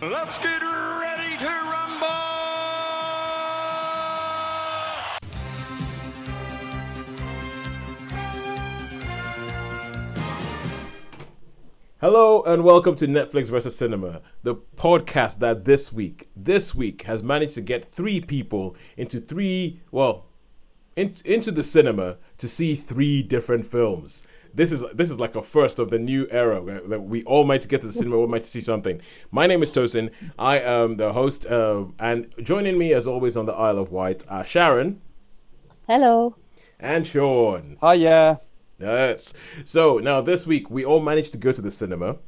Let's get ready to rumble! Hello and welcome to Netflix vs. Cinema, the podcast that this week has managed to get three people into into the cinema to see three different films. This is like a first of the new era where we all might get to the cinema, we might see something. My name is Tosin. I am the host, and joining me as always on the Isle of Wight are Sharon. Hello. And Shaun. Hiya. Yes. So now this week we all managed to go to the cinema,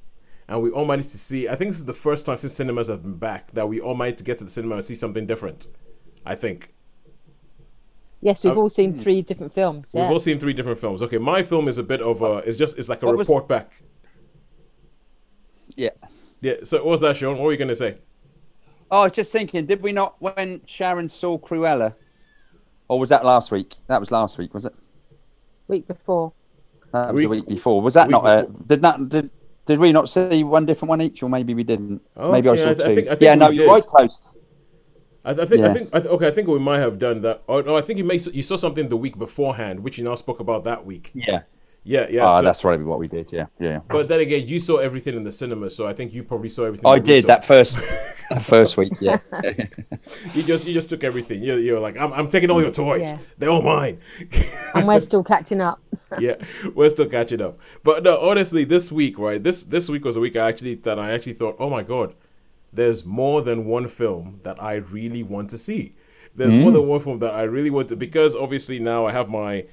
and we all managed to see. I think this is the first time since cinemas have been back that we all managed to get to the cinema and see something different. I think. Yes, we've all seen three different films. We've all seen three different films. Okay, my film is a bit of it's like a report back. Yeah. Yeah. So what was that, Shaun? What were you going to say? Oh, I was just thinking, did we not, when Sharon saw Cruella, or was that last week? That was last week, was it? Week before. That was the week before. Was that not? Did we not see one different one each, or maybe we didn't? Oh, maybe I yeah, saw two. I think yeah, no, did. you're right, Toast. I think we might have done that. Oh no, I think you saw something the week beforehand, which you now spoke about that week. Yeah. Yeah. Oh, that's probably what we did. Yeah. But then again, you saw everything in the cinema, so I think you probably saw everything. I did that first week. Yeah. You just took everything. You're like, I'm taking all your toys. Yeah. They're all mine. And we're still catching up. Yeah, we're still catching up. But no, honestly, this week, right? This week was a week I actually thought, oh my god. There's more than one film that I really want to see. There's more than one film that I really want to, because obviously now I have my,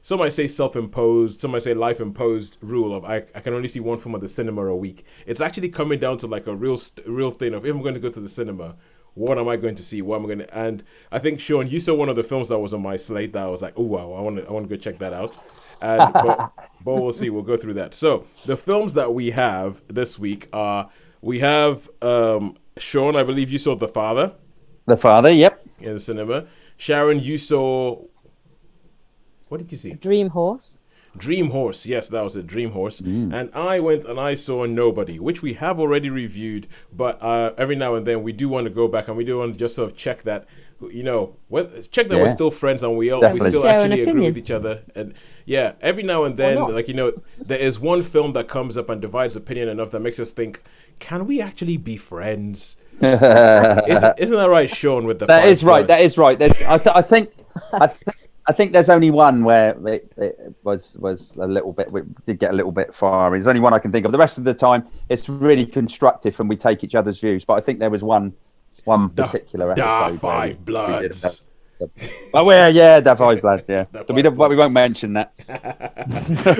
some might say self-imposed, some might say life-imposed rule of I can only see one film at the cinema a week. It's actually coming down to like a real thing of, if I'm going to go to the cinema, what am I going to see? What am I going to? And I think, Shaun, you saw one of the films that was on my slate that I was like, oh wow, I want to go check that out. And but we'll see. We'll go through that. So the films that we have this week are. We have Shaun, I believe you saw The Father. The Father, yep. In the cinema. Sharon, you saw... What did you see? Dream Horse. Dream Horse, yes, that was it, Dream Horse. And I went and I saw Nobody, which we have already reviewed, but every now and then we do want to go back and we do want to just sort of check that, we're still friends and we still actually agree with each other. And yeah, every now and then, there is one film that comes up and divides opinion enough that makes us think, can we actually be friends? Isn't that right, Shaun? With the that is right. That is right. I think there's only one where it was a little bit. We did get a little bit far. There's only one I can think of. The rest of the time, it's really constructive and we take each other's views. But I think there was one particular episode. Five Bloods. Oh, the Five Bloods, yeah. We won't mention that.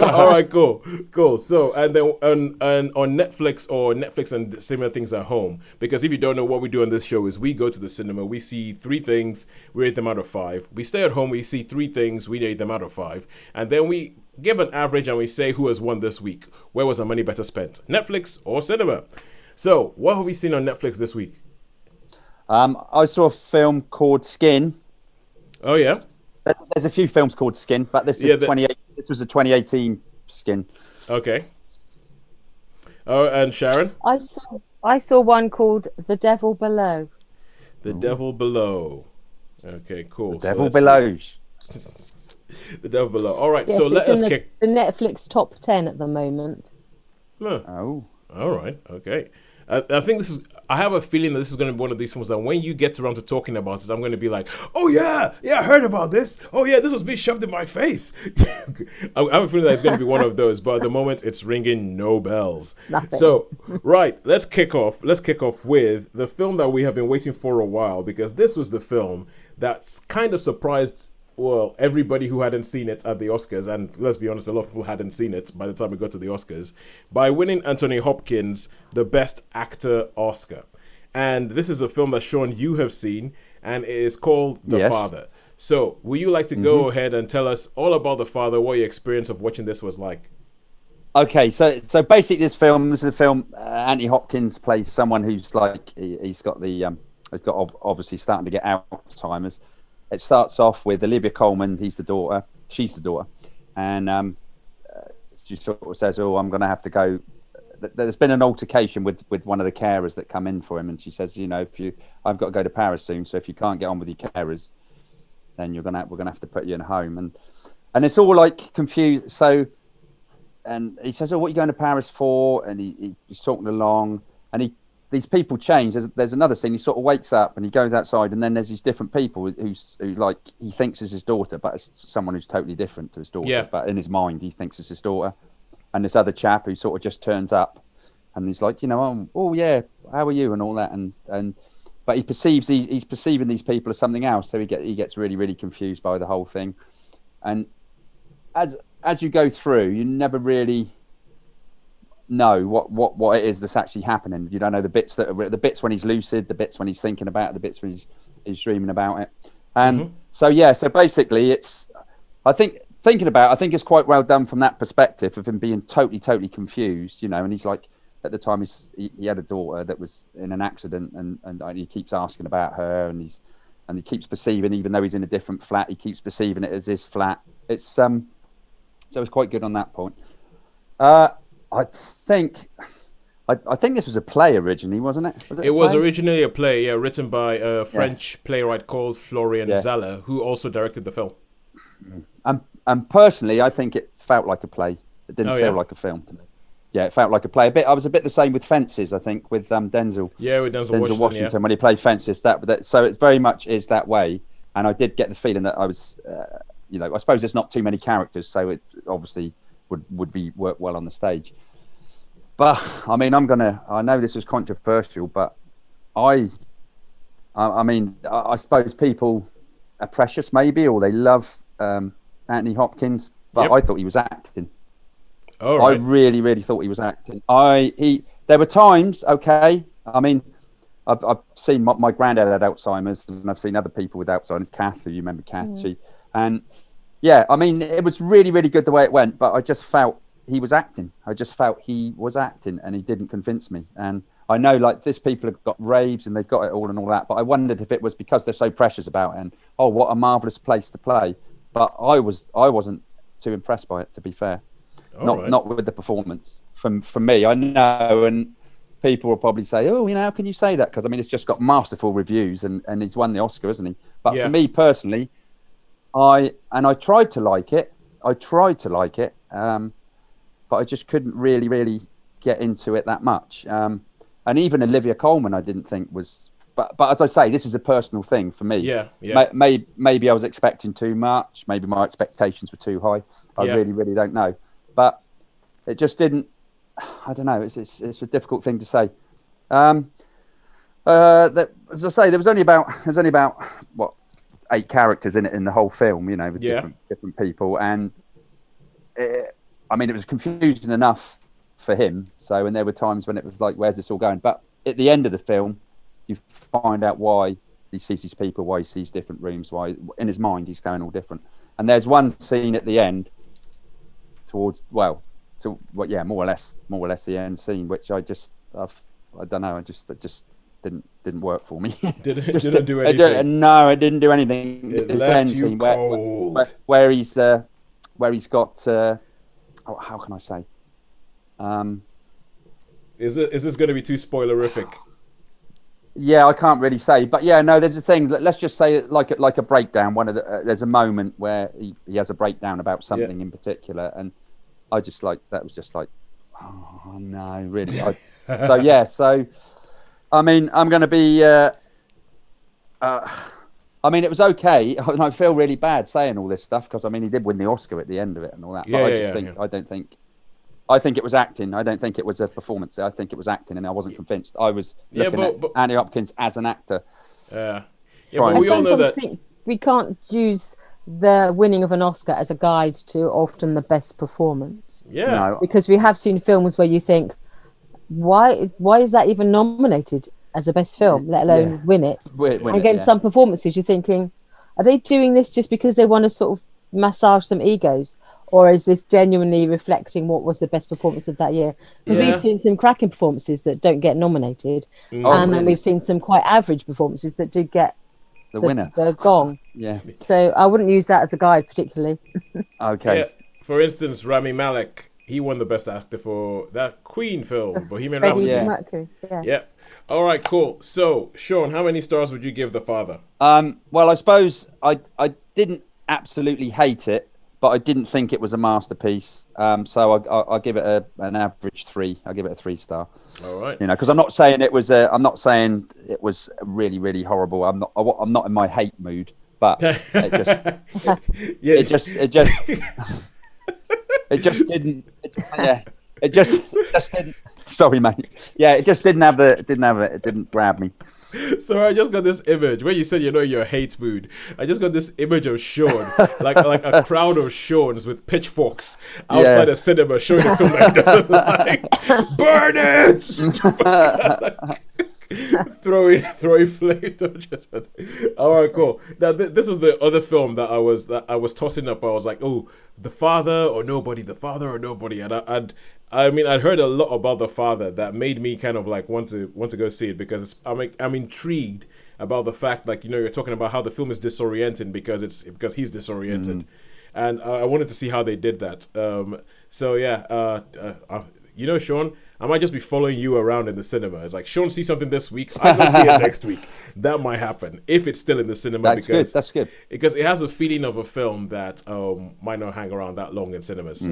All right, cool. So, and then on Netflix and similar things at home, because if you don't know, what we do on this show is we go to the cinema, we see three things, we rate them out of 5. We stay at home, we see three things, we rate them out of 5, and then we give an average and we say who has won this week. Where was our money better spent? Netflix or cinema? So, what have we seen on Netflix this week? I saw a film called Skin. Oh yeah, there's a few films called Skin, but this is 28. This was a 2018 Skin. Okay. Oh, and Sharon? I saw one called The Devil Below. The Devil Below. Okay, cool. The Devil Below. The Devil Below. All right, yes, so let us kick the Netflix top 10 at the moment. Huh. Oh. All right. Okay. I think I have a feeling that this is going to be one of these films that when you get around to talking about it, I'm going to be like, oh yeah, I heard about this. Oh yeah, this was being shoved in my face. I have a feeling that it's going to be one of those, but at the moment it's ringing no bells. Nothing. So, right, let's kick off with the film that we have been waiting for a while, because this was the film that's kind of surprised everybody who hadn't seen it at the Oscars, and let's be honest, a lot of people hadn't seen it by the time we got to the Oscars, by winning Anthony Hopkins the Best Actor Oscar. And this is a film that, Shaun, you have seen, and it is called The Father. So, would you like to go ahead and tell us all about The Father, what your experience of watching this was like? Okay, so basically this is a film, Anthony Hopkins plays someone who's like, he's got obviously starting to get Alzheimer's. It starts off with Olivia Colman. She's the daughter, and she sort of says, "Oh, I'm going to have to go there's been an altercation with one of the carers that come in for him, and she says, I've got to go to Paris soon, so if you can't get on with your carers, then we're gonna have to put you in a home, and it's all like confused. So, and he says, "Oh, what are you going to Paris for?" And he's talking along, and these people change. There's another scene. He sort of wakes up and he goes outside, and then there's these different people who like he thinks is his daughter, but it's someone who's totally different to his daughter. Yeah. But in his mind, he thinks it's his daughter. And this other chap who sort of just turns up, and he's like, oh yeah, how are you and all that, but he perceives he's perceiving these people as something else, so he gets really, really confused by the whole thing. And as you go through, you never really know what it is that's actually happening. You don't know the bits when he's lucid, the bits when he's thinking about it, the bits when he's dreaming about it. And so basically I think it's quite well done from that perspective of him being totally confused, and he's like, at the time he had a daughter that was in an accident, and he keeps asking about her, and he keeps perceiving, even though he's in a different flat, he keeps perceiving it as his flat. It's so it's quite good on that point. I think this was a play originally, wasn't it? It was originally a play, written by a French playwright called Florian Zeller, who also directed the film. And personally, I think it felt like a play. It didn't feel like a film to me. Yeah, it felt like a play. I was a bit the same with Fences, I think, with Denzel. Yeah, with Denzel Washington when he played Fences. So it very much is that way. And I did get the feeling that I was, I suppose there's not too many characters, so it obviously would work well on the stage. But I mean, I know this is controversial, but I suppose people are precious, maybe, or they love Anthony Hopkins, but I thought he was acting. Oh, right. I really, really thought he was acting. There were times, okay. I mean, I've seen my granddad had Alzheimer's, and I've seen other people with Alzheimer's. Kath, who you remember, Kath, and yeah, I mean, it was really, really good the way it went, but I just felt he was acting. And he didn't convince me. And I know, like, this people have got raves and they've got it all and all that, but I wondered if it was because they're so precious about it, and what a marvelous place to play. But I wasn't too impressed by it, to be fair. Not with the performance. From me, I know, and people will probably say, "Oh, how can you say that?" Because I mean, it's just got masterful reviews, and he's won the Oscar, hasn't he? But for me personally, I tried to like it. But I just couldn't really get into it that much. And even Olivia Colman, I didn't think was. But as I say, this is a personal thing for me. Yeah. Maybe I was expecting too much. Maybe my expectations were too high. I really don't know. But it just didn't. I don't know. It's a difficult thing to say. As I say, there was only about 8 characters in it in the whole film. With different people, and it was confusing enough for him. So, and there were times when it was like, "Where's this all going?" But at the end of the film, you find out why he sees these people, why he sees different rooms, why in his mind he's going all different. And there's one scene at the end, more or less the end scene, which I don't know, it just didn't work for me. Didn't do anything. No, it didn't do anything. It this left end you scene cold. where he's got how can I say? Is this going to be too spoilerific? Yeah, I can't really say, but yeah, no. There's a thing. Let's just say it like a breakdown. There's a moment where he has a breakdown about something in particular, and I just that was just like, oh no, really. So I mean, I'm going to be. I mean, it was okay, and I feel really bad saying all this stuff because I mean, he did win the Oscar at the end of it and all that. But I think it was acting. I don't think it was a performance. I think it was acting, and I wasn't convinced. I was looking at Anthony Hopkins as an actor. But we all know that. Think we can't use the winning of an Oscar as a guide to often the best performance. Yeah. No. Because we have seen films where you think, why is that even nominated as a best film, let alone win it? Some performances, you're thinking, are they doing this just because they want to sort of massage some egos? Or is this genuinely reflecting what was the best performance of that year? And we've seen some cracking performances that don't get nominated. And then we've seen some quite average performances that do get the winner. The gong. Yeah. So I wouldn't use that as a guide particularly. Okay. Yeah. For instance, Rami Malek he won the best actor for that Queen film, Bohemian Freddie Rhapsody. Mercury. Yeah. Yep. All right, cool. So, Shaun, how many stars would you give The Father? Well, I suppose I didn't absolutely hate it, but I didn't think it was a masterpiece. So I give it an average 3. I give it a 3-star. All right. You know, because I'm not saying it was really, really horrible. I'm not in my hate mood, but it just didn't. It just didn't. Sorry, mate. Yeah, it just didn't grab me. So I just got this image when you said you're in your hate mood. I just got this image of Shaun, like a crowd of Shauns with pitchforks outside a cinema showing a film that he doesn't like. Burn it! throwing flames. All right, cool. Now this was the other film that I was tossing up. I was like, oh, The Father or Nobody, The Father or Nobody, and I'd heard a lot about The Father that made me kind of like want to go see it because I'm intrigued about the fact, like, you're talking about how the film is disorienting because he's disoriented, and I wanted to see how they did that. Shaun, I might just be following you around in the cinema. It's like, Shaun sees something this week, I go see it next week. That might happen if it's still in the cinema. That's good. Because it has the feeling of a film that might not hang around that long in cinemas.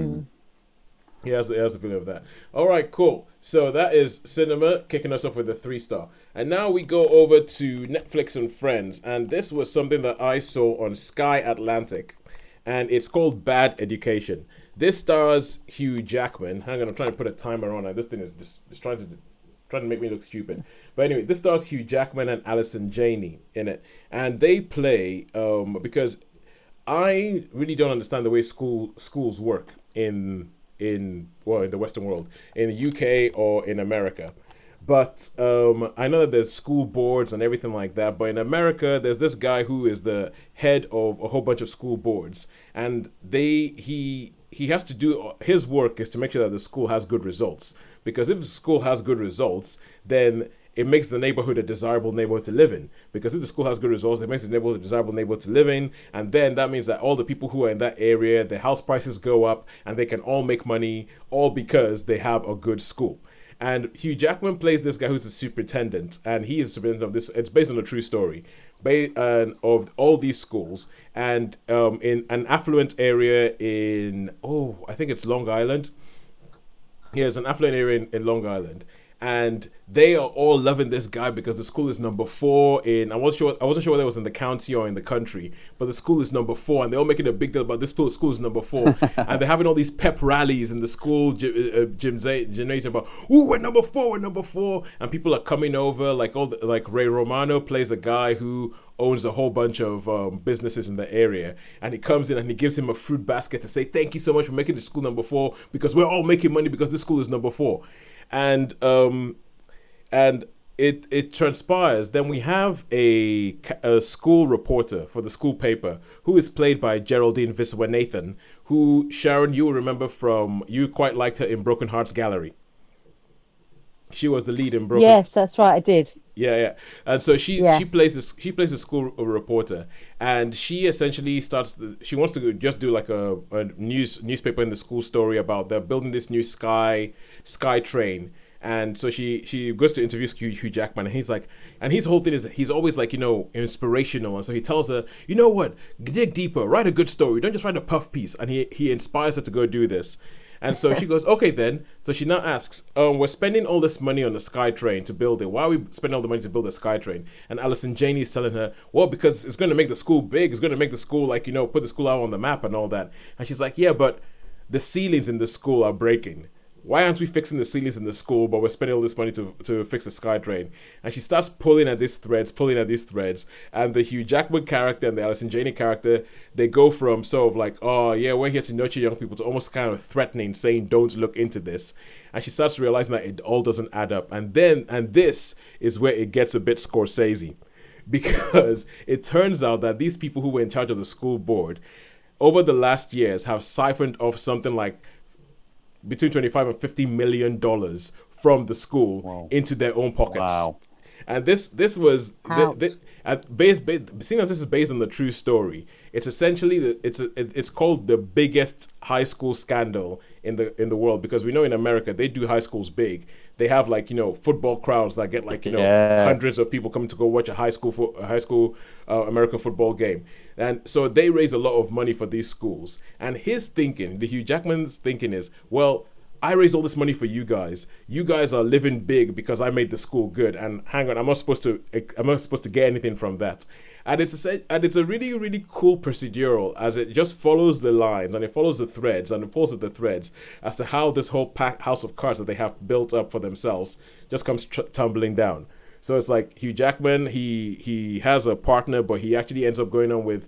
He has a feeling of that. All right, cool. So that is cinema, kicking us off with a 3-star. And now we go over to Netflix and Friends. And this was something that I saw on Sky Atlantic. And it's called Bad Education. This stars Hugh Jackman. Hang on, I'm trying to put a timer on it. This thing is trying to make me look stupid. But anyway, this stars Hugh Jackman and Alison Janney in it. And they play, because I really don't understand the way schools work in the Western world, in the UK or in America. But I know that there's school boards and everything like that. But in America, there's this guy who is the head of a whole bunch of school boards. And he has to do, his work is to make sure that the school has good results. Because if the school has good results, then it makes the neighborhood a desirable neighborhood to live in. Because if the school has good results, it makes the neighborhood a desirable neighborhood to live in. And then that means that all the people who are in that area, their house prices go up and they can all make money, all because they have a good school. And Hugh Jackman plays this guy who's the superintendent. And he is the superintendent of this. It's based on a true story. Of all these schools. And in an affluent area I think it's Long Island. Yes, an affluent area in Long Island. And they are all loving this guy because the school is number 4 in, I wasn't sure whether it was in the county or in the country, but the school is number 4 and they're all making a big deal about this school is number 4. And they're having all these pep rallies in the school gymnasium about, ooh, we're number 4. And people are coming over, like Ray Romano plays a guy who owns a whole bunch of businesses in the area, and he comes in and he gives him a fruit basket to say thank you so much for making the school number 4 because we're all making money because this school is number 4. And it transpires. Then we have a school reporter for the school paper who is played by Geraldine Viswanathan, who, Sharon, you will remember you quite liked her in Broken Hearts Gallery. She was the lead in Broken. Yes, that's right, I did. Yeah. And so she plays a school reporter, and she essentially she wants to just do like a newspaper in the school story about they're building this new sky train. And so she goes to interview Hugh Jackman, and he's like, and his whole thing is he's always like, inspirational. And so he tells her, you know what, dig deeper, write a good story, don't just write a puff piece. And he inspires her to go do this. And so she goes, okay then. So she now asks, we're spending all this money on the SkyTrain to build it. Why are we spending all the money to build the SkyTrain? And Alison Janney is telling her, well, because it's going to make the school big. It's going to make the school put the school out on the map and all that. And she's like, yeah, but the ceilings in the school are breaking. Why aren't we fixing the ceilings in the school, but we're spending all this money to fix the SkyTrain? And she starts pulling at these threads, and the Hugh Jackman character and the Alison Janney character, they go from sort of like, oh yeah, we're here to nurture young people, to almost kind of threatening, saying don't look into this. And she starts realizing that it all doesn't add up. And this is where it gets a bit Scorsese, because it turns out that these people who were in charge of the school board over the last years have siphoned off something like between $25 and $50 million from the school into their own pockets. Wow. And this was seeing as this is based on the true story. It's essentially it's called the biggest high school scandal in the world, because we know in America they do high schools big. They have football crowds that get hundreds of people coming to go watch a high school American football game, and so they raise a lot of money for these schools. And his thinking, the Hugh Jackman's thinking is, well, I raised all this money for you guys. You guys are living big because I made the school good. And hang on, I'm not supposed to get anything from that. And it's a really, really cool procedural, as it just follows the lines and it follows the threads and it pulls at the threads as to how this whole house of cards that they have built up for themselves just comes tumbling down. So it's like Hugh Jackman, he has a partner, but he actually ends up going on with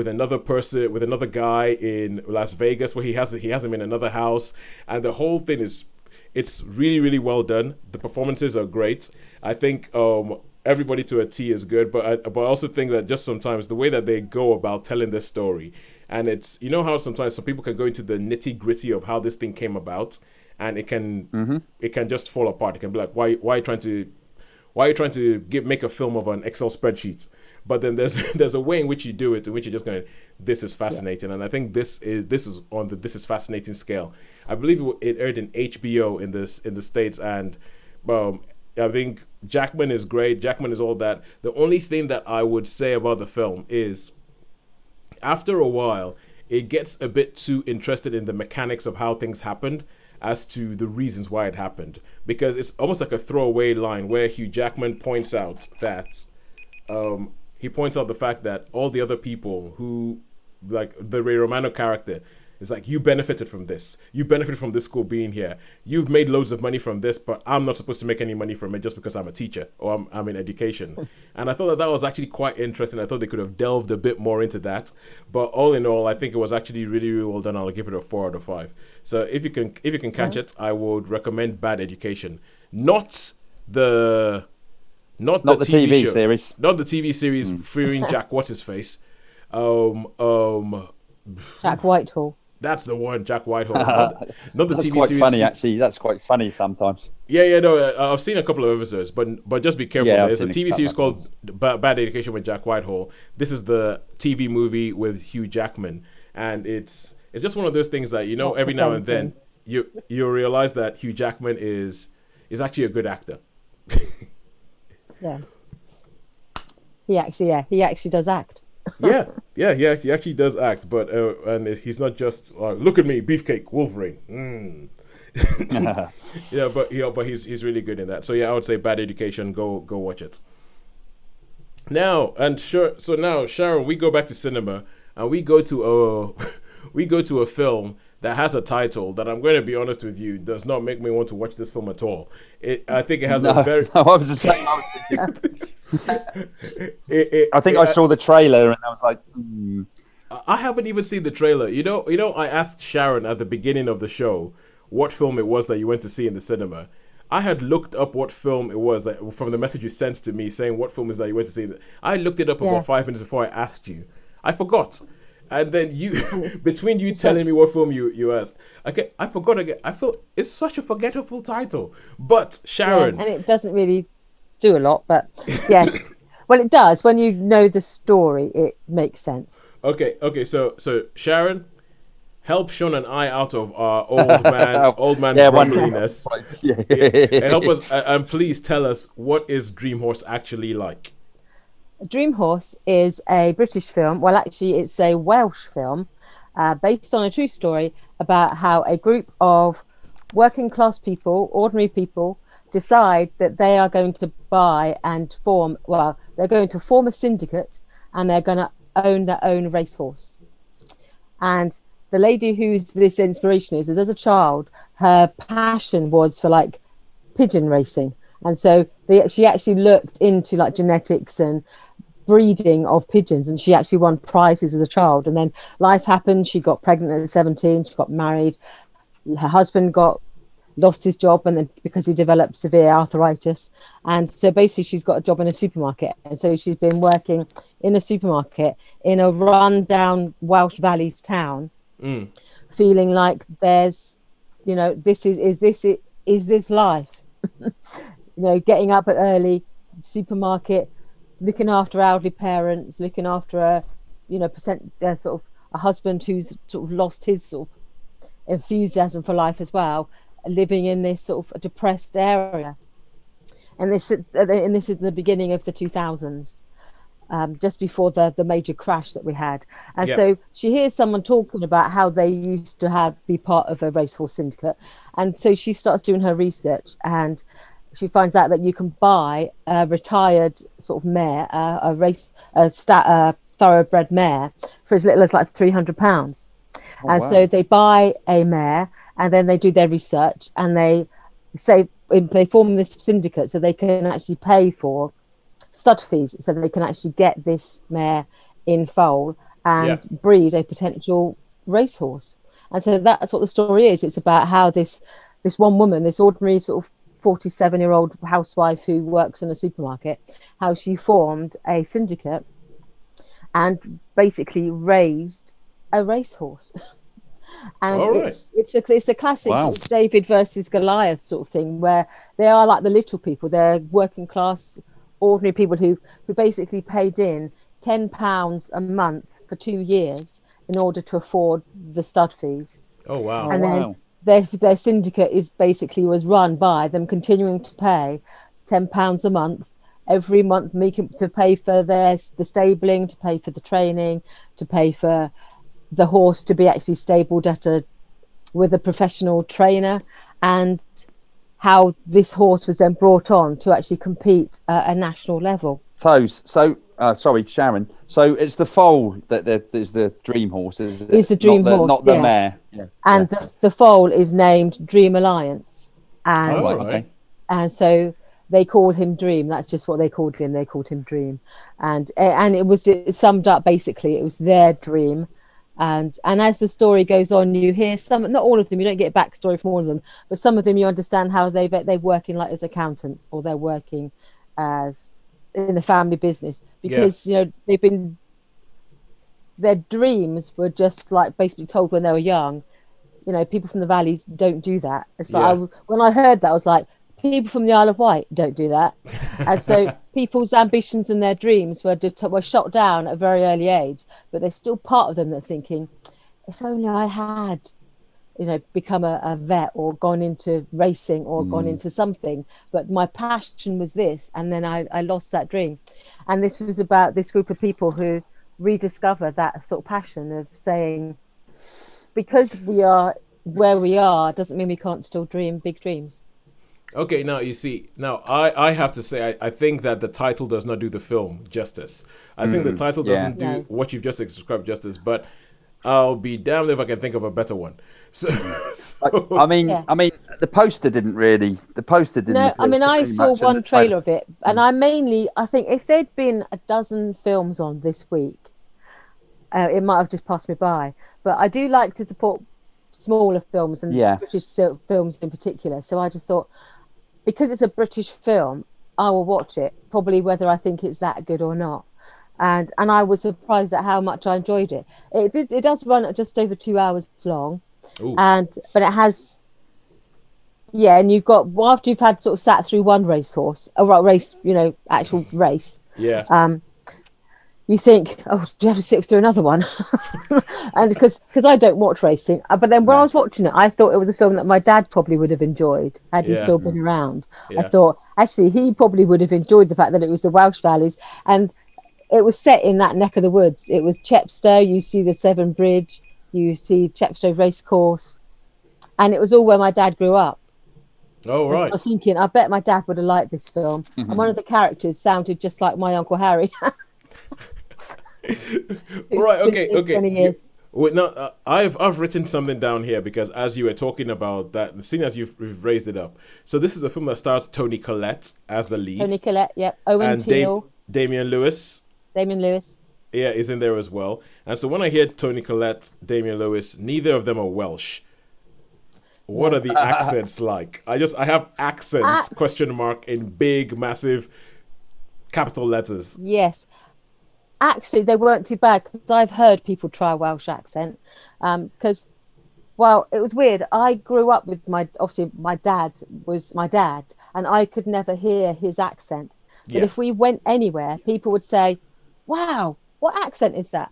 another person, with another guy in Las Vegas, where he has him in another house, and the whole thing it's really, really well done. The performances are great. I think everybody to a T is good, but I also think that just sometimes the way that they go about telling this story, and it's, how sometimes some people can go into the nitty gritty of how this thing came about, and it can just fall apart. It can be like, why are you trying to make a film of an Excel spreadsheet? But then there's a way in which you do it, in which you're just going, this is fascinating. And I think this is on the this is fascinating scale. I believe it aired in HBO in the States, and I think Jackman is great. Jackman is all that. The only thing that I would say about the film is, after a while, it gets a bit too interested in the mechanics of how things happened as to the reasons why it happened, because it's almost like a throwaway line where Hugh Jackman points out that the fact that all the other people who, like the Ray Romano character, is like, you benefited from this. You benefited from this school being here. You've made loads of money from this, but I'm not supposed to make any money from it just because I'm a teacher or I'm in education. And I thought that was actually quite interesting. I thought they could have delved a bit more into that. But all in all, I think it was actually really, really well done. I'll give it a 4 out of 5. So if you can catch it, I would recommend Bad Education. Not the TV show. Series. Not the TV series featuring Jack What's-His-Face. Jack Whitehall. That's the one, Jack Whitehall. Not the That's TV quite series. Funny, actually. That's quite funny sometimes. Yeah, no, I've seen a couple of episodes, but just be careful. Yeah, There's a TV series called Bad Education with Jack Whitehall. This is the TV movie with Hugh Jackman, and it's just one of those things that every now and then you realize that Hugh Jackman is actually a good actor. Yeah. He actually does act. yeah, he actually does act, but and he's not just look at me, beefcake, Wolverine. But he's really good in that. So yeah, I would say Bad Education. Go watch it. Now Sharon, we go back to cinema and we go to a film that has a title that, I'm going to be honest with you, does not make me want to watch this film at all. I think it has a very. I was the same. I think I saw the trailer and I was like, I haven't even seen the trailer. I asked Sharon at the beginning of the show what film it was that you went to see in the cinema. I had looked up what film it was that from the message you sent to me saying what film is that you went to see. I looked it up about 5 minutes before I asked you. I forgot. And then between you telling me what film you asked, okay, I forgot again. I feel it's such a forgettable title. But Sharon, and it doesn't really do a lot, but yes, well, it does. When you know the story, it makes sense. Okay. So Sharon, help Shaun and I out of our old man grumbliness. Help us, and please tell us, what is Dream Horse actually like? Dream Horse is a British film. Well, actually, it's a Welsh film based on a true story about how a group of working class people, ordinary people, decide that they are going to they're going to form a syndicate and they're going to own their own racehorse. And the lady who's this inspiration is as a child, her passion was for like pigeon racing. And so she actually looked into like genetics and breeding of pigeons, and she actually won prizes as a child. And then life happened. She got pregnant at 17. She got married. Her husband lost his job, and then because he developed severe arthritis, and so basically she's got a job in a supermarket, and so she's been working in a supermarket in a run-down Welsh Valleys town, feeling like there's, is this life? Getting up early, supermarket, looking after elderly parents, looking after a, sort of a husband who's sort of lost his sort of enthusiasm for life as well, living in this sort of depressed area. And this is the beginning of the 2000s, just before the major crash that we had. And so she hears someone talking about how they used to be part of a racehorse syndicate. And so she starts doing her research, and she finds out that you can buy a retired sort of mare, a thoroughbred mare, for as little as like £300. So they buy a mare, and then they do their research, and they form this syndicate so they can actually pay for stud fees, so they can actually get this mare in foal and breed a potential racehorse. And so that's what the story is. It's about how this one woman, this ordinary sort of 47-year-old housewife who works in a supermarket, how she formed a syndicate and basically raised a racehorse. And it's a classic sort of David versus Goliath sort of thing, where they are like the little people. They're working class, ordinary people who basically paid in £10 a month for 2 years in order to afford the stud fees. Oh wow! And then their syndicate was run by them continuing to pay £10 a month every month, to pay for the stabling, to pay for the training, to pay for the horse to be actually stabled with a professional trainer, and how this horse was then brought on to actually compete at a national level. Sorry, Sharon. So it's the foal that is the dream horse, is it? It's the dream horse, not the mare. Yeah. And the foal is named Dream Alliance, and and so they called him Dream. That's just what they called him. They called him Dream, and it summed up basically. It was their dream. And as the story goes on, you hear some, not all of them, you don't get a backstory from all of them, but some of them you understand how they're working like as accountants, or they're working as in the family business, because their dreams were just like basically told when they were young. People from the valleys don't do that. It's like when I heard that, I was like, people from the Isle of Wight don't do that. And so people's ambitions and their dreams were shot down at a very early age, but there's still part of them that's thinking, if only I had, become a vet or gone into racing or gone into something, but my passion was this, and then I lost that dream. And this was about this group of people who rediscover that sort of passion of saying, because we are where we are doesn't mean we can't still dream big dreams. Okay, now you see, I have to say, I think that the title does not do the film justice. I think the title doesn't do what you've just described justice, but I'll be damned if I can think of a better one. So I mean, the poster didn't really. The poster didn't. No, I mean, I saw one trailer of it, and I think if there'd been a dozen films on this week, it might have just passed me by. But I do like to support smaller films and British films in particular. So I just thought, because it's a British film, I will watch it, probably whether I think it's that good or not. And I was surprised at how much I enjoyed it. It does run at just over 2 hours long. Ooh. But it has, and you've got, after you've had sort of sat through one actual race. Yeah. You think, do you have to sit through another one? And because I don't watch racing, but then when I was watching it, I thought it was a film that my dad probably would have enjoyed had he still been around. I thought actually he probably would have enjoyed the fact that it was the Welsh Valleys, and it was set in that neck of the woods. It was Chepstow. You see the Severn Bridge, you see Chepstow Racecourse, and it was all where my dad grew up. Oh, right. I was thinking, I bet my dad would have liked this film. Mm-hmm. And one of the characters sounded just like my Uncle Harry. Right, okay. 20 years. Wait, no, I've written something down here because as you were talking about that, seeing as you've raised it up. So this is a film that stars Toni Collette as the lead. Toni Collette, yep. Owen Teale. Damian Lewis. Yeah, is in there as well. And so when I hear Toni Collette, Damian Lewis, neither of them are Welsh. What are the accents like? I have accents, question mark, in big, massive capital letters. Yes. Actually, they weren't too bad because I've heard people try a Welsh accent. Because, it was weird. I grew up with my dad was my dad, and I could never hear his accent. But if we went anywhere, people would say, wow, what accent is that?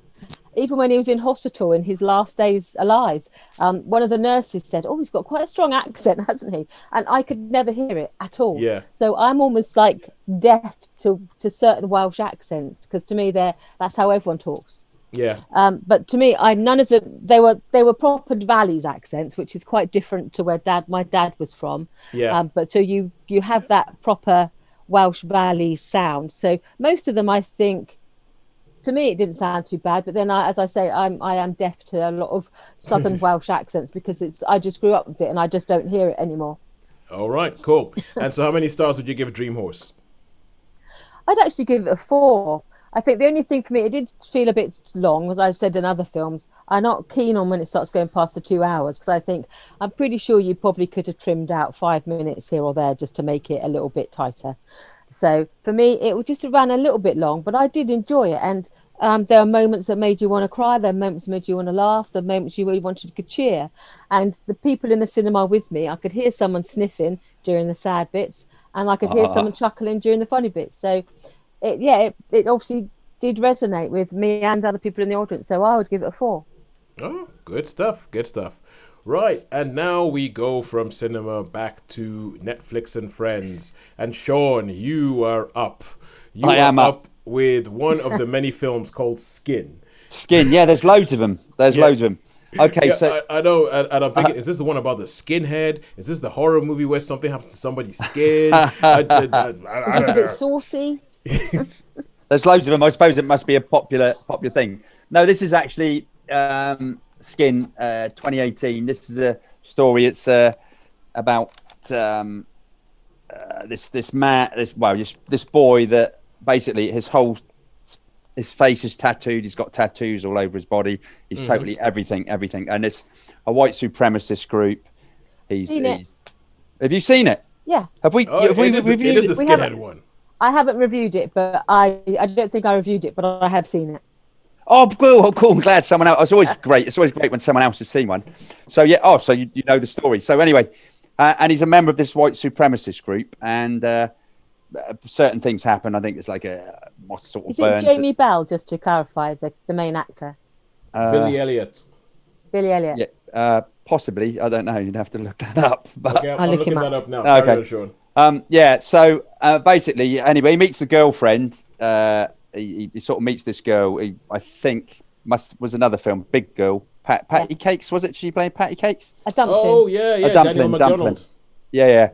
Even when he was in hospital in his last days alive, one of the nurses said, oh, he's got quite a strong accent, hasn't he? And I could never hear it at all. Yeah. So I'm almost like deaf to certain Welsh accents, because to me, that's how everyone talks. Yeah. But to me, none of them, they were proper Valleys accents, which is quite different to where my dad was from. Yeah. But so you have that proper Welsh Valleys sound. So most of them, I think, to me, it didn't sound too bad. But then, as I say, I am deaf to a lot of Southern Welsh accents, because I just grew up with it and I just don't hear it anymore. All right, cool. And so how many stars would you give Dream Horse? I'd actually give it a 4. I think the only thing for me, it did feel a bit long, as I've said in other films. I'm not keen on when it starts going past the 2 hours, because I'm pretty sure you probably could have trimmed out 5 minutes here or there just to make it a little bit tighter. So for me, it just ran a little bit long, but I did enjoy it. And there are moments that made you want to cry. There are moments that made you want to laugh. There are moments you really wanted to cheer. And the people in the cinema with me, I could hear someone sniffing during the sad bits, and I could hear someone chuckling during the funny bits. So it obviously did resonate with me and other people in the audience. So I would give it a 4. Oh, good stuff. Good stuff. Right, and now we go from cinema back to Netflix and Friends. And Shaun, you are up. I am up with one of the many films called Skin. Skin, yeah, there's loads of them. Okay, so I know, and I'm thinking, is this the one about the skinhead? Is this the horror movie where something happens to somebody's skin? Is it a bit saucy? There's loads of them. I suppose it must be a popular thing. No, this is actually Skin 2018. This is a story. It's about this boy that basically his face is tattooed. He's got tattoos all over his body. He's totally everything. And it's a white supremacist group. Have you seen it? Yeah. Have we reviewed it? It is the skinhead one. I haven't reviewed it, but I don't think I reviewed it, but I have seen it. Oh, cool! I'm glad someone else. It's always great. It's always great when someone else has seen one. So yeah. Oh, so you know the story. So anyway, and he's a member of this white supremacist group, and certain things happen. I think it's like what sort of Is it Jamie Bell? Just to clarify, the main actor. Billy Elliot. Billy Elliot. Yeah, possibly. I don't know. You'd have to look that up. But... Okay, I'm looking that up now. Okay. Yeah. So basically, anyway, he meets a girlfriend. He sort of meets this girl. I think was another film, Big Girl, Patty Cakes. Was it? She played Patty Cakes. A dumpling. Oh yeah, a dumpling, McDonald. Yeah.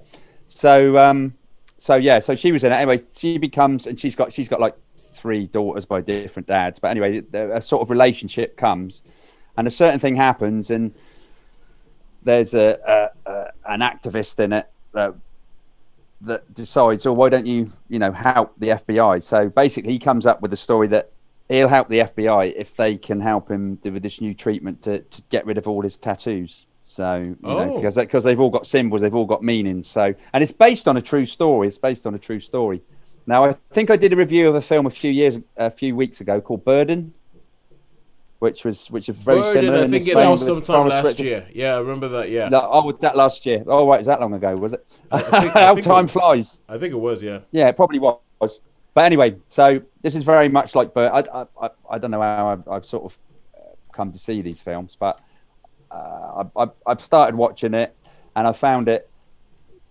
So so she was in it. Anyway, she becomes, and she's got like 3 daughters by different dads. But anyway, a sort of relationship comes, and a certain thing happens, and there's an activist in it that decides, why don't you help the FBI? So basically, he comes up with a story that he'll help the FBI if they can help him with this new treatment to get rid of all his tattoos. So because they've all got symbols, they've all got meanings. So, and it's based on a true story. Now, I think I did a review of a film a few weeks ago called Burden, which is very similar. I think that was sometime last year. Yeah, I remember that. Yeah. Was that last year? Oh, right, is that long ago? Was it? How time flies. I think it was. Yeah. Yeah, it probably was. But anyway, so this is very much like Burden. I don't know how I've sort of come to see these films, but I've started watching it and I found it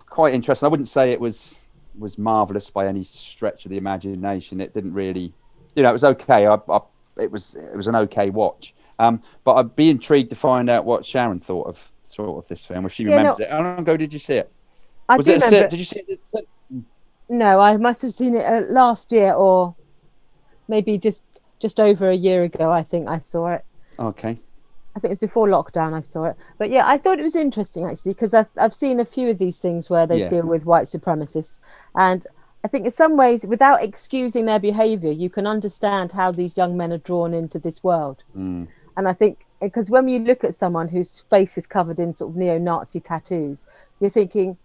quite interesting. I wouldn't say it was marvelous by any stretch of the imagination. It didn't really, it was okay. It was an okay watch. But I'd be intrigued to find out what Sharon thought of this film, if she remembers it. How long ago did you see it? Did you see it? No, I must have seen it last year, or maybe just over a year ago. I think I saw it. Okay. I think it's before lockdown I saw it. But yeah, I thought it was interesting actually, because I've seen a few of these things where they deal with white supremacists, and I think in some ways, without excusing their behaviour, you can understand how these young men are drawn into this world. And I think, because when you look at someone whose face is covered in sort of neo-Nazi tattoos, you're thinking,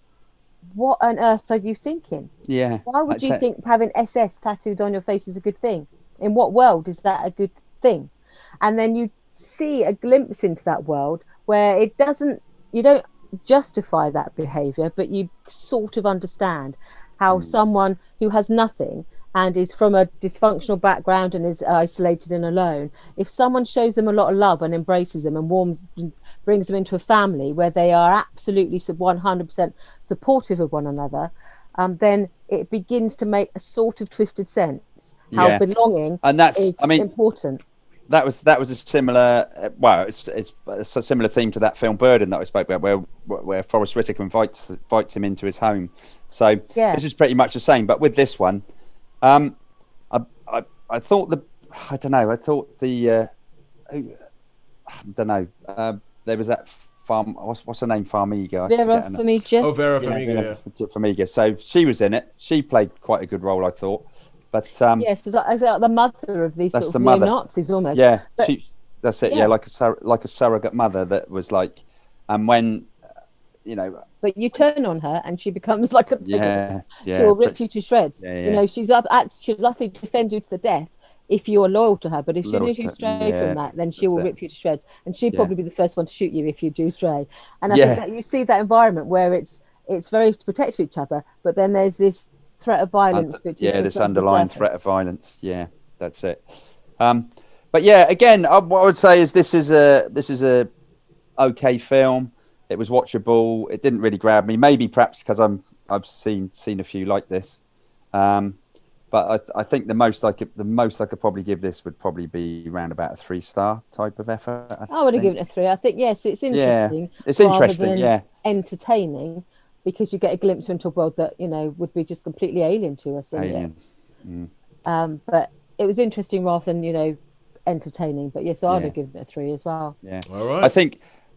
what on earth are you thinking? Yeah. Why would you think having SS tattooed on your face is a good thing? In what world is that a good thing? And then you see a glimpse into that world where you don't justify that behaviour, but you sort of understand how someone who has nothing and is from a dysfunctional background and is isolated and alone, if someone shows them a lot of love and embraces them and brings them into a family where they are absolutely 100% supportive of one another, then it begins to make a sort of twisted sense how belonging is important. That was a similar it's a similar theme to that film Burden that I spoke about, where Forrest Whitaker invites him into his home. So this is pretty much the same, but with this one, I thought there was that what's her name, Farmiga? Vera Farmiga. Oh, Vera Farmiga. Farmiga. So she was in it. She played quite a good role, I thought. But yes, is that the mother of these sort of neo-Nazis almost? Yeah, that's it. Yeah, like a surrogate mother that was like, and when, But you turn on her and she becomes like a she'll rip you to shreds. Yeah. She'll actually defend you to the death if you are loyal to her. But as soon as you stray from that, then she will rip you to shreds, and she'll probably be the first one to shoot you if you do stray. And I think that you see that environment where it's very protective of each other, but then there's this threat of violence. This underlying threat of violence. Yeah, that's it. But yeah, again, what I would say is this is a okay film. It was watchable. It didn't really grab me. Maybe perhaps because I've seen a few like this. But I think the most I could probably give this would probably be around about a 3-star type of effort. I would have given it a 3. I think it's interesting. Yeah, it's interesting. Entertaining, because you get a glimpse into a world that would be just completely alien to us. But it was interesting rather than entertaining. But yes, I would have given it a 3 as well. Yeah. All right.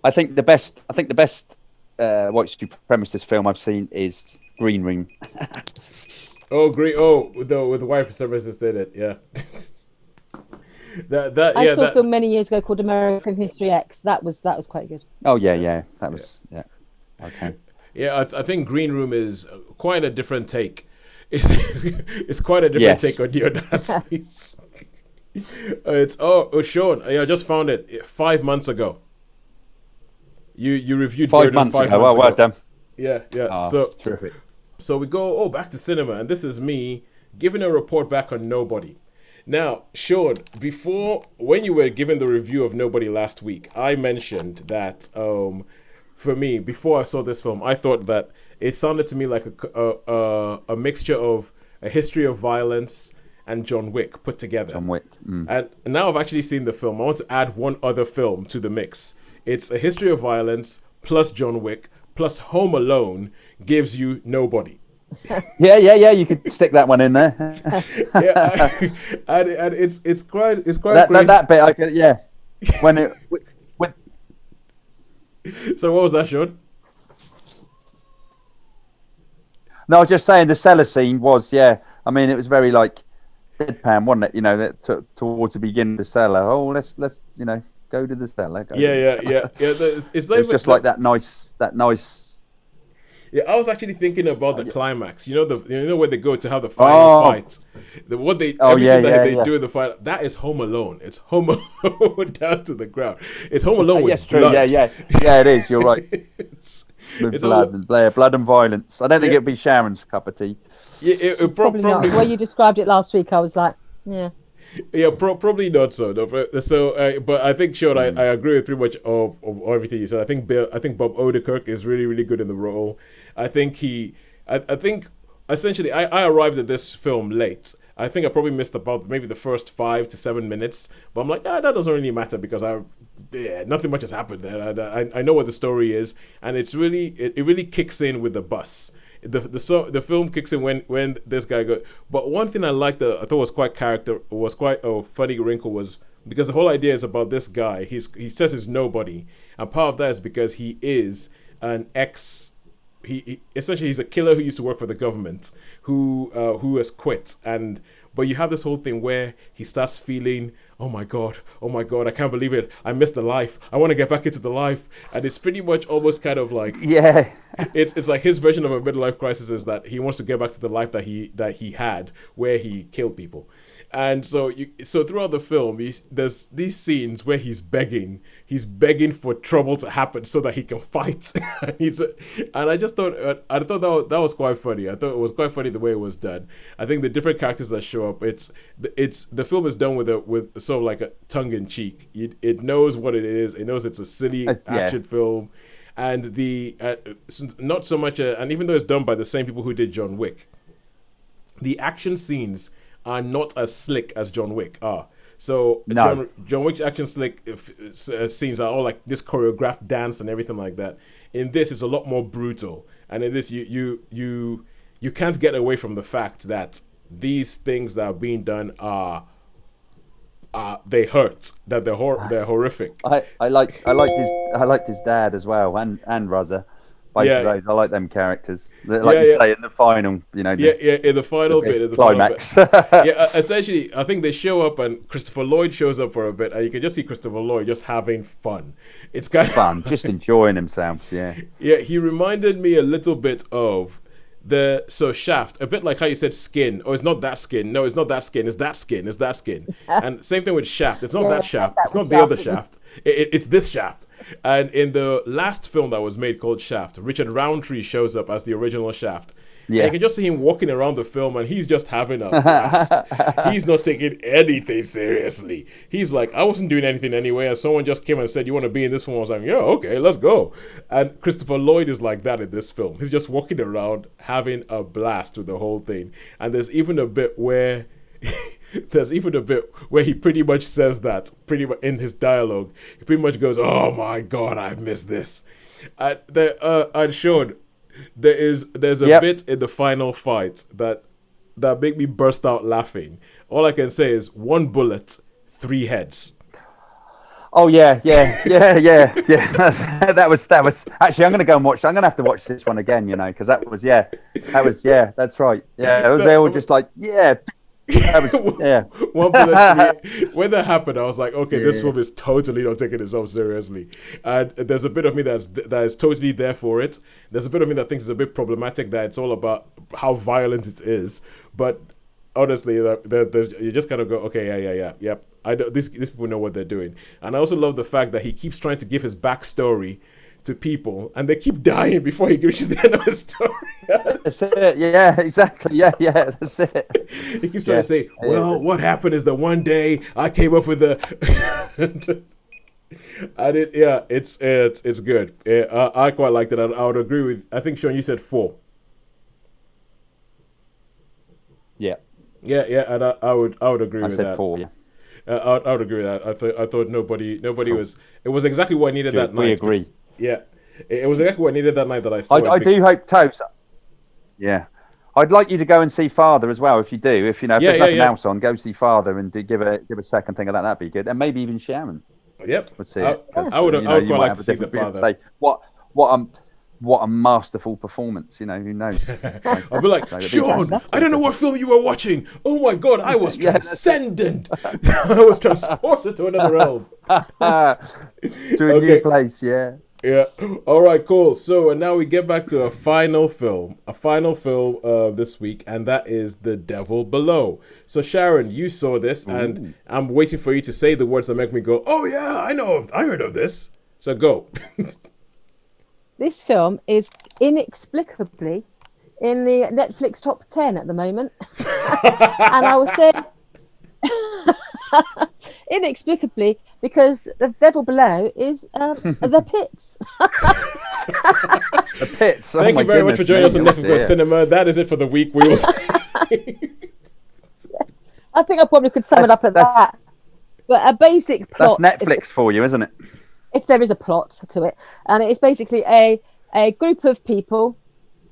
I think the best white supremacist film I've seen is Green Room. With the white supremacists did it. Yeah. I saw a film many years ago called American History X. That was quite good. Oh yeah. That was okay. Yeah, I think Green Room is quite a different take. It's quite a different take on neo-Nazis. Shaun, I just found it 5 months ago. You reviewed 5 months ago. Well done. Yeah. Oh, so terrific. So we go back to cinema, and this is me giving a report back on Nobody. Now, Shaun, when you were giving the review of Nobody last week, I mentioned that for me, before I saw this film, I thought that it sounded to me like a mixture of A History of Violence and John Wick put together. John Wick. And now I've actually seen the film. I want to add one other film to the mix. It's A History of Violence plus John Wick plus Home Alone gives you Nobody. Yeah. You could stick that one in there. And it's quite that, great. That bit I could when it. So what was that, Shaun? No, I was just saying the cellar scene was, I mean, it was very like deadpan, wasn't it? That towards the beginning of the cellar. Oh, let's go to the cellar. Yeah. It's just like that nice. Yeah, I was actually thinking about the climax. Where they go to have the final fight. They do in the fight. That is Home Alone. It's Home Alone down to the ground. It's Home Alone with true. blood. Yeah, it is. You're right. With blood and violence. I don't think it'd be Sharon's cup of tea. Yeah, it probably not. The way you described it last week, I was like, yeah. Yeah, probably not so. No, but I think, Shaun, I agree with pretty much of everything you said. I think Bob Odenkirk is really, really good in the role. I think essentially I arrived at this film late. I think I probably missed about maybe the first 5 to 7 minutes, but I'm like, that doesn't really matter because nothing much has happened there. I know what the story is, and it really kicks in with the bus. The film kicks in when this guy goes. But one thing I liked that I thought was quite a funny wrinkle was because the whole idea is about this guy. He says he's nobody, and part of that is because he is an ex. He essentially he's a killer who used to work for the government who has quit, but you have this whole thing where he starts feeling oh my god, I can't believe it, I missed the life, I want to get back into the life. And it's pretty much almost kind of like, yeah, it's like his version of a midlife crisis is that he wants to get back to the life that he had, where he killed people. And so throughout the film, there's these scenes where he's begging for trouble to happen so that he can fight. And I just thought that was quite funny. I thought it was quite funny the way it was done. I think the different characters that show up, it's the film is done with sort of like a tongue in cheek. It knows what it is. It knows it's a silly action film, and not so much. And even though it's done by the same people who did John Wick, the action scenes are not as slick as John Wick are. So no. John Wick's action scenes are all like this choreographed dance and everything like that. In this, it's a lot more brutal, and in this, you can't get away from the fact that these things that are being done they hurt. That they're horrific. I liked his dad as well, and Raza. Both of those. I like them characters. Like you say in the final, in the final bit, in the climax. Essentially, I think they show up and Christopher Lloyd shows up for a bit, and you can just see Christopher Lloyd just having fun. It's kind of fun, just enjoying himself. Yeah. Yeah, he reminded me a little bit of Shaft, a bit like how you said skin. Oh, it's not that skin. No, it's not that skin. It's that skin. It's that skin. And same thing with Shaft. It's not that Shaft. It's not the other Shaft. It's this Shaft. And in the last film that was made called Shaft, Richard Roundtree shows up as the original Shaft. Yeah. And you can just see him walking around the film, and he's just having a blast. He's not taking anything seriously. He's like, I wasn't doing anything anyway, and someone just came and said, you want to be in this film? I was like, yeah, okay, let's go. And Christopher Lloyd is like that in this film. He's just walking around having a blast with the whole thing. And there's even a bit where he pretty much says that, pretty much in his dialogue. He pretty much goes, oh my God, I've missed this. And Shaun, there's a bit in the final fight that make me burst out laughing. All I can say is 1 bullet, 3 heads. Oh yeah. That was actually. I'm going to go and watch. I'm going to have to watch this one again, because that was That's right. Yeah, they all just like That was, One bullet, 3. When that happened, I was like, okay, this film is totally not taking itself seriously. And there's a bit of me that is totally there for it. There's a bit of me that thinks it's a bit problematic, that it's all about how violent it is. But honestly, you just kind of go, okay, yep. These people know what they're doing. And I also love the fact that he keeps trying to give his backstory to people, and they keep dying before he reaches the end of his story. That's it. Yeah, exactly. Yeah, that's it. He keeps trying to say, well, what happened is that one day I came up with and it's good. I quite liked it. I would agree with. I think Shaun, you said 4. Yeah, and I would agree with that. I said 4. Yeah. I would agree with that. I thought nobody was. It was exactly what I needed that night. We agree. Yeah, it was exactly what I needed that night that I saw. I do hope, Toes. Yeah, I'd like you to go and see Father as well. If you do, if there's nothing else on, go see Father and give a second thing of that. That'd be good, and maybe even Sharon. Yep, would see it. I would quite like to see the Father. Say, what a masterful performance! Who knows? I'll be like, Shaun, I don't know what film you were watching. Oh my God, I was transcendent. I was transported to another realm. To a new place, yeah. Yeah. All right, cool. So now we get back to a final film this week, and that is The Devil Below. So Sharon, you saw this, and I'm waiting for you to say the words that make me go, oh yeah, I heard of this. So go. This film is inexplicably in the Netflix top 10 at the moment. And I was saying inexplicably because The Devil Below is The Pits. The Pits. Oh, Thank you very much for joining us on Netflix Cinema. That is it for the week. We will I think I probably could sum it up at that. But a basic plot. That's Netflix for you, isn't it? If there is a plot to it. And it's basically a group of people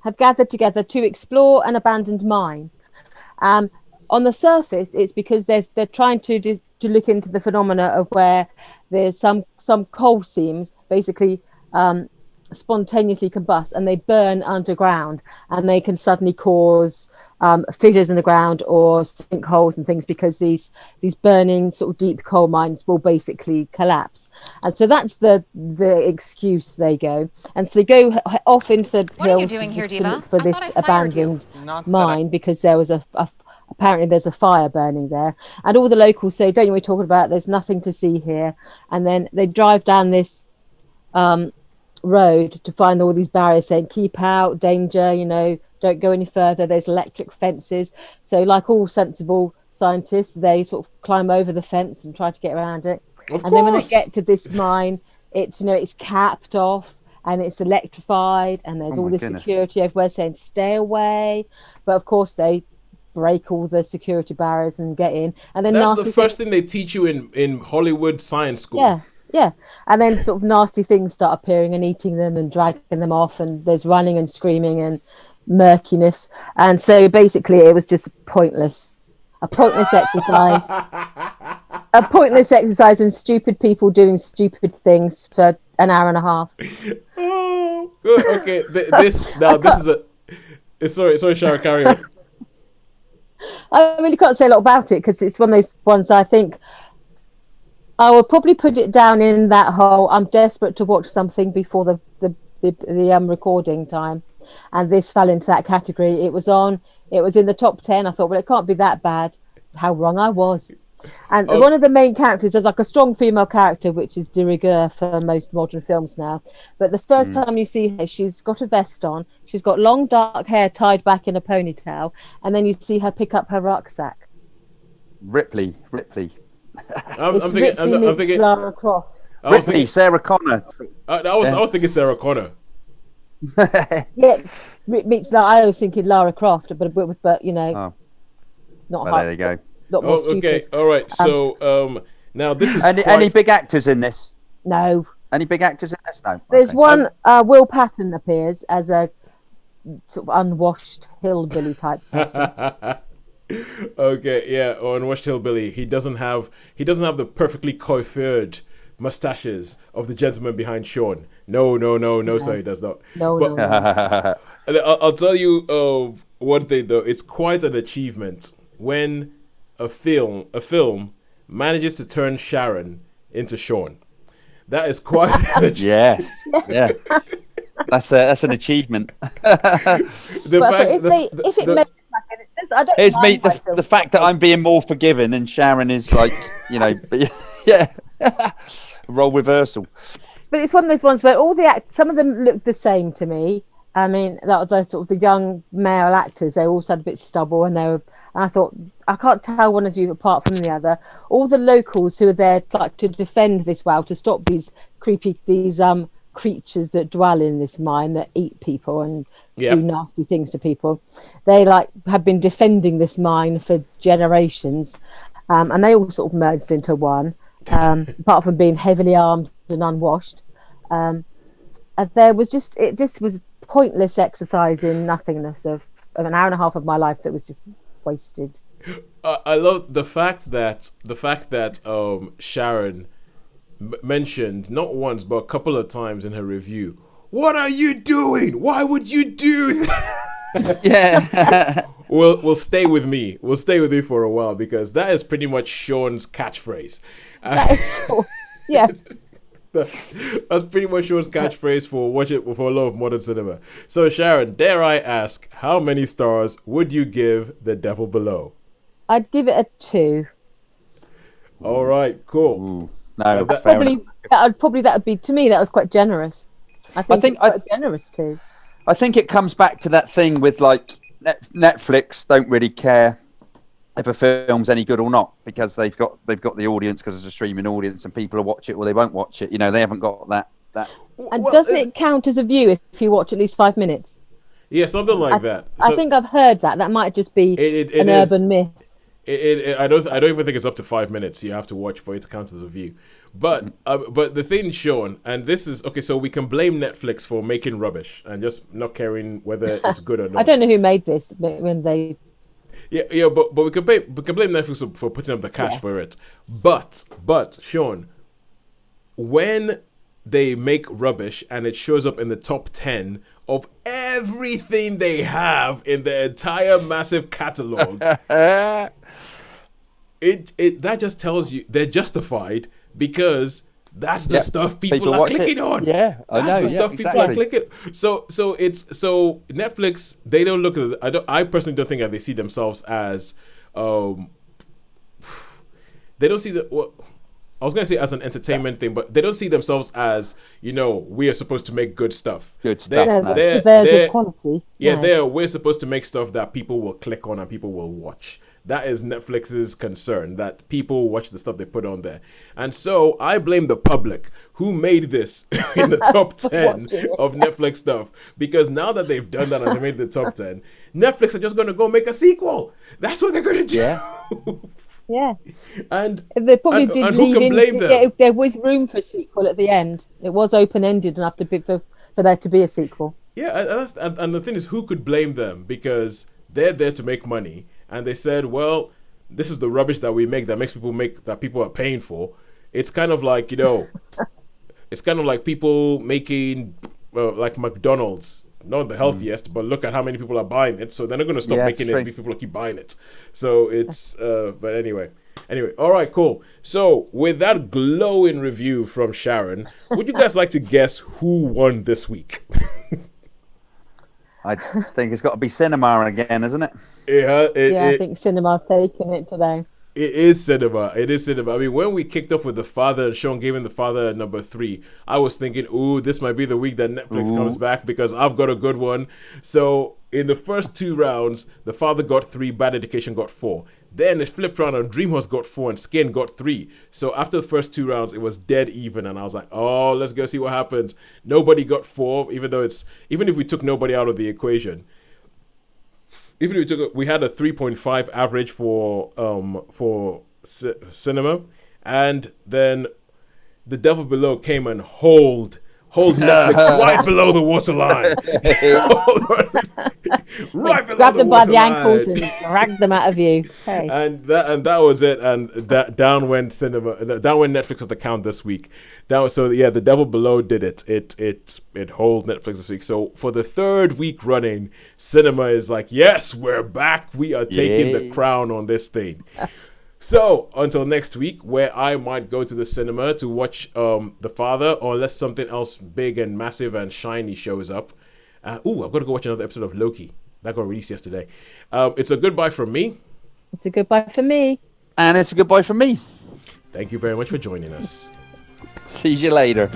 have gathered together to explore an abandoned mine. On the surface, it's because they're trying to look into the phenomena of where there's some coal seams basically spontaneously combust and they burn underground, and they can suddenly cause fissures in the ground or sinkholes and things, because these burning sort of deep coal mines will basically collapse. And so that's the excuse they go. And so they go off into the hills to look for this abandoned mine, because there was apparently there's a fire burning there, and all the locals say, don't you want to talk about, there's nothing to see here. And then they drive down this road to find all these barriers saying keep out, danger, don't go any further, there's electric fences. So like all sensible scientists, they sort of climb over the fence and try to get around it. Then when they get to this mine, it's it's capped off and it's electrified, and there's all this security everywhere saying stay away. But of course they break all the security barriers and get in. And then that's the first thing they teach you in Hollywood science school. Yeah, and then sort of nasty things start appearing and eating them and dragging them off, and there's running and screaming and murkiness. And so basically it was just a pointless exercise. A pointless exercise and stupid people doing stupid things for an hour and a half. Oh, good. Okay, this is a... Sorry, Sharon, carry on. I really can't say a lot about it because it's one of those ones I think I would probably put it down in that whole I'm desperate to watch something before the recording time, and this fell into that category. It was in the top 10. I thought, well, it can't be that bad. How wrong I was. And one of the main characters is like a strong female character, which is de rigueur for most modern films now. But the first time you see her, she's got a vest on, she's got long dark hair tied back in a ponytail, and then you see her pick up her rucksack. Ripley. I'm thinking Lara Croft. Sarah Connor. I was thinking Sarah Connor. Yeah, meets. I was thinking Lara Croft, but not. Well, there you go. Not more stupid. Okay, all right. So now this is any big actors in this? No. Any big actors in this? No. There's one. Will Patton appears as a sort of unwashed hillbilly type person. Okay, yeah, unwashed hillbilly. He doesn't have the perfectly coiffured mustaches of the gentleman behind Shaun. No, sir, he does not. No. I'll tell you one thing though. It's quite an achievement when a film manages to turn Sharon into Shaun. That is quite an achievement. Yes. Yeah. That's an achievement. Here's me, the fact that I'm being more forgiving and Sharon is like, yeah, role reversal. But it's one of those ones where all some of them look the same to me. I mean, that was the sort of the young male actors. They all had a bit stubble, and I thought, I can't tell one of you apart from the other. All the locals who are there like to defend this well, to stop these creatures that dwell in this mine that eat people and do nasty things to people. They have been defending this mine for generations, and they all sort of merged into one. Apart from being heavily armed and unwashed, there was it was pointless exercise in nothingness of an hour and a half of my life that was just wasted. I love the fact that Sharon mentioned not once but a couple of times in her review, "What are you doing? Why would you do that?" Yeah. We'll stay with me. We'll stay with me for a while because that is pretty much Shaun's catchphrase. That is so, yeah. That's pretty much Shaun's catchphrase for a lot of modern cinema. So Sharon, dare I ask, how many stars would you give The Devil Below? I'd give it a 2. All right, cool. Ooh, no, that would be, to me, that was quite generous. I think it's quite generous too. I think it comes back to that thing with like Netflix don't really care if a film's any good or not because they've got the audience because it's a streaming audience and people will watch it or they won't watch it. They haven't got that. And doesn't it count as a view if you watch at least 5 minutes? Yeah, something like that. I think I've heard that. That might just be an urban myth. I don't even think it's up to 5 minutes you have to watch for it to count as a view. But the thing, Shaun, and this is okay. So we can blame Netflix for making rubbish and just not caring whether it's good or not. I don't know who made this when they. Yeah, but we can blame Netflix for putting up the cash for it. But Shaun, when they make rubbish and it shows up in the top 10 of everything they have in the entire massive catalog. That just tells you they're justified, because that's the stuff people are clicking on. Yeah, that's the stuff people are clicking. So Netflix, they don't look at it. I personally don't think that they see themselves as they don't see I was going to say as an entertainment thing, but they don't see themselves as, we are supposed to make good stuff. They're quality. Yeah, we're supposed to make stuff that people will click on and people will watch. That is Netflix's concern, that people watch the stuff they put on there. And so I blame the public who made this in the top 10 of Netflix stuff. Because now that they've done that and they made the top 10, Netflix are just going to go make a sequel. That's what they're going to do. Yeah. And they probably did and who can blame them? There was room for a sequel at the end. It was open-ended enough for there to be a sequel. Yeah, and the thing is, who could blame them? Because they're there to make money, and they said, well, this is the rubbish that we make that people are paying for. It's kind of like, it's kind of like people making like McDonald's. Not the healthiest, but look at how many people are buying it. So they're not going to stop making it if people keep buying it. So it's, but anyway, all right, cool. So with that glowing review from Sharon, would you guys like to guess who won this week? I think it's got to be cinema again, isn't it? I think cinema's taken it today. It is cinema. I mean, when we kicked off with The Father and Shaun gave him The Father at number 3, I was thinking, this might be the week that Netflix comes back, because I've got a good one. So in the first 2 rounds, The Father got 3, Bad Education got 4. Then it flipped around and Dreamhouse got 4 and Skin got 3. So after the first 2 rounds, it was dead even. And I was like, let's go see what happens. Nobody got 4, even if we took nobody out of the equation. Even if we had a 3.5 average for cinema, and then The Devil Below came and hold Netflix right below the waterline. Right below grab them by the ankles and drag them out of view. Hey. And that was it. And that down went Netflix at the count this week. The Devil Below did it. It hold Netflix this week. So for the 3rd week running, cinema is like, yes, we're back. We are taking the crown on this thing. So until next week, where I might go to the cinema to watch The Father, or unless something else big and massive and shiny shows up. I've got to go watch another episode of Loki. That got released yesterday. It's a goodbye from me. It's a goodbye from me. And it's a goodbye from me. Thank you very much for joining us. See you later.